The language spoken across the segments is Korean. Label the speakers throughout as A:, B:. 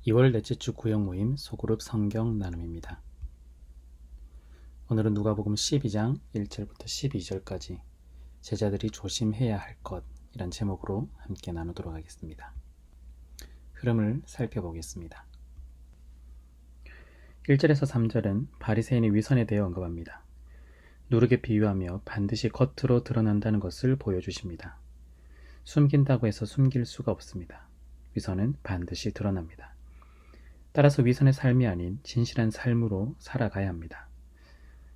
A: 2월 넷째 주 구역 모임 소그룹 성경 나눔입니다. 오늘은 누가복음 12장 1절부터 12절까지 제자들이 조심해야 할 것이란 제목으로 함께 나누도록 하겠습니다. 흐름을 살펴보겠습니다. 1절에서 3절은 바리새인의 위선에 대해 언급합니다. 누룩에 비유하며 반드시 겉으로 드러난다는 것을 보여주십니다. 숨긴다고 해서 숨길 수가 없습니다. 위선은 반드시 드러납니다. 따라서 위선의 삶이 아닌 진실한 삶으로 살아가야 합니다.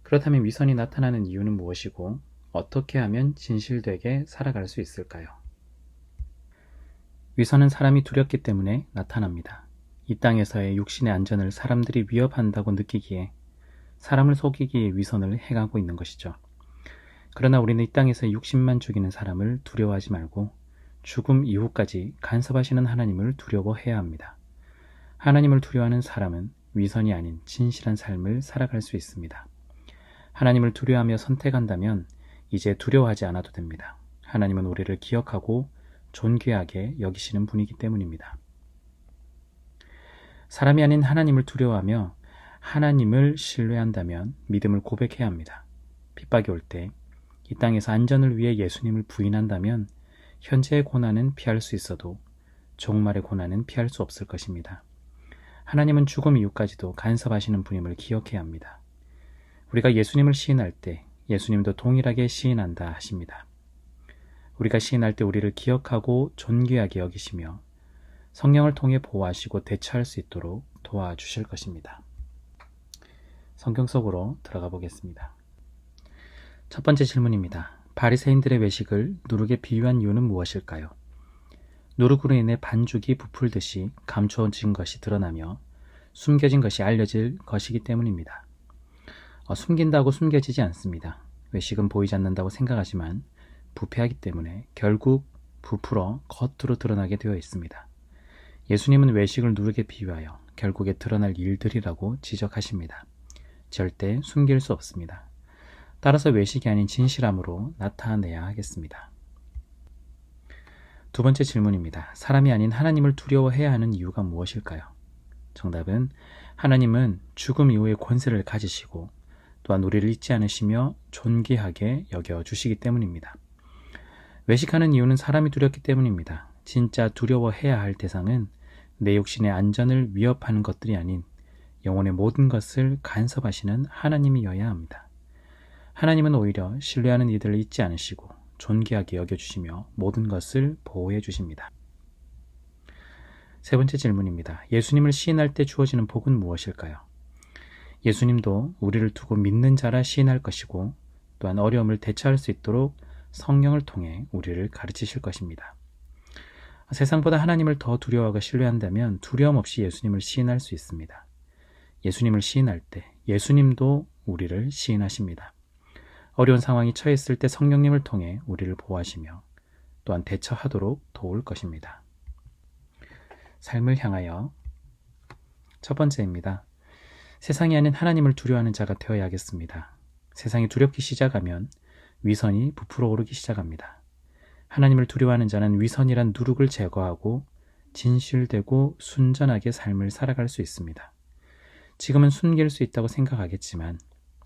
A: 그렇다면 위선이 나타나는 이유는 무엇이고 어떻게 하면 진실되게 살아갈 수 있을까요? 위선은 사람이 두렵기 때문에 나타납니다. 이 땅에서의 육신의 안전을 사람들이 위협한다고 느끼기에 사람을 속이기 위해 위선을 행하고 있는 것이죠. 그러나 우리는 이 땅에서 육신만 죽이는 사람을 두려워하지 말고 죽음 이후까지 간섭하시는 하나님을 두려워해야 합니다. 하나님을 두려워하는 사람은 위선이 아닌 진실한 삶을 살아갈 수 있습니다. 하나님을 두려워하며 선택한다면 이제 두려워하지 않아도 됩니다. 하나님은 우리를 기억하고 존귀하게 여기시는 분이기 때문입니다. 사람이 아닌 하나님을 두려워하며 하나님을 신뢰한다면 믿음을 고백해야 합니다. 핍박이 올 때 이 땅에서 안전을 위해 예수님을 부인한다면 현재의 고난은 피할 수 있어도 종말의 고난은 피할 수 없을 것입니다. 하나님은 죽음 이후까지도 간섭하시는 분임을 기억해야 합니다. 우리가 예수님을 시인할 때 예수님도 동일하게 시인한다 하십니다. 우리가 시인할 때 우리를 기억하고 존귀하게 여기시며 성령을 통해 보호하시고 대처할 수 있도록 도와주실 것입니다. 성경 속으로 들어가 보겠습니다. 첫 번째 질문입니다. 바리새인들의 외식을 누룩에 비유한 이유는 무엇일까요? 누룩으로 인해 반죽이 부풀듯이 감춰진 것이 드러나며 숨겨진 것이 알려질 것이기 때문입니다. 숨긴다고 숨겨지지 않습니다. 외식은 보이지 않는다고 생각하지만 부패하기 때문에 결국 부풀어 겉으로 드러나게 되어 있습니다. 예수님은 외식을 누룩에 비유하여 결국에 드러날 일들이라고 지적하십니다. 절대 숨길 수 없습니다. 따라서 외식이 아닌 진실함으로 나타내야 하겠습니다. 두 번째 질문입니다. 사람이 아닌 하나님을 두려워해야 하는 이유가 무엇일까요? 정답은 하나님은 죽음 이후의 권세를 가지시고 또한 우리를 잊지 않으시며 존귀하게 여겨주시기 때문입니다. 외식하는 이유는 사람이 두렵기 때문입니다. 진짜 두려워해야 할 대상은 내 육신의 안전을 위협하는 것들이 아닌 영혼의 모든 것을 간섭하시는 하나님이어야 합니다. 하나님은 오히려 신뢰하는 이들을 잊지 않으시고 존귀하게 여겨주시며 모든 것을 보호해 주십니다. 세 번째 질문입니다. 예수님을 시인할 때 주어지는 복은 무엇일까요? 예수님도 우리를 두고 믿는 자라 시인할 것이고 또한 어려움을 대처할 수 있도록 성령을 통해 우리를 가르치실 것입니다. 세상보다 하나님을 더 두려워하고 신뢰한다면 두려움 없이 예수님을 시인할 수 있습니다. 예수님을 시인할 때 예수님도 우리를 시인하십니다. 어려운 상황이 처했을 때 성령님을 통해 우리를 보호하시며 또한 대처하도록 도울 것입니다. 삶을 향하여 첫 번째입니다. 세상이 아닌 하나님을 두려워하는 자가 되어야 하겠습니다. 세상이 두렵기 시작하면 위선이 부풀어 오르기 시작합니다. 하나님을 두려워하는 자는 위선이란 누룩을 제거하고 진실되고 순전하게 삶을 살아갈 수 있습니다. 지금은 숨길 수 있다고 생각하겠지만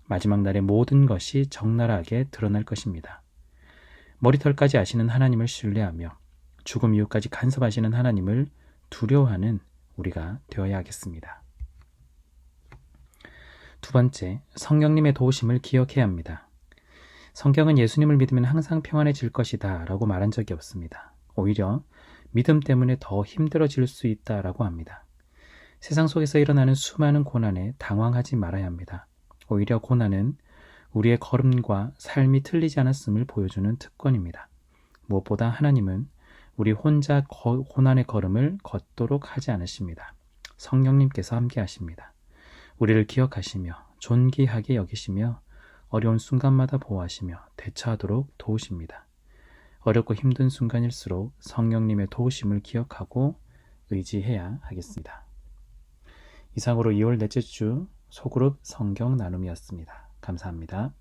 A: 마지막 날에 모든 것이 적나라하게 드러날 것입니다. 머리털까지 아시는 하나님을 신뢰하며 죽음 이후까지 간섭하시는 하나님을 두려워하는 우리가 되어야 하겠습니다. 두 번째, 성령님의 도우심을 기억해야 합니다. 성경은 예수님을 믿으면 항상 평안해질 것이다 라고 말한 적이 없습니다. 오히려 믿음 때문에 더 힘들어질 수 있다 라고 합니다. 세상 속에서 일어나는 수많은 고난에 당황하지 말아야 합니다. 오히려 고난은 우리의 걸음과 삶이 틀리지 않았음을 보여주는 특권입니다. 무엇보다 하나님은 우리 혼자 고난의 걸음을 걷도록 하지 않으십니다. 성령님께서 함께 하십니다. 우리를 기억하시며 존귀하게 여기시며 어려운 순간마다 보호하시며 대처하도록 도우십니다. 어렵고 힘든 순간일수록 성령님의 도우심을 기억하고 의지해야 하겠습니다. 이상으로 2월 넷째 주 소그룹 성경 나눔이었습니다. 감사합니다.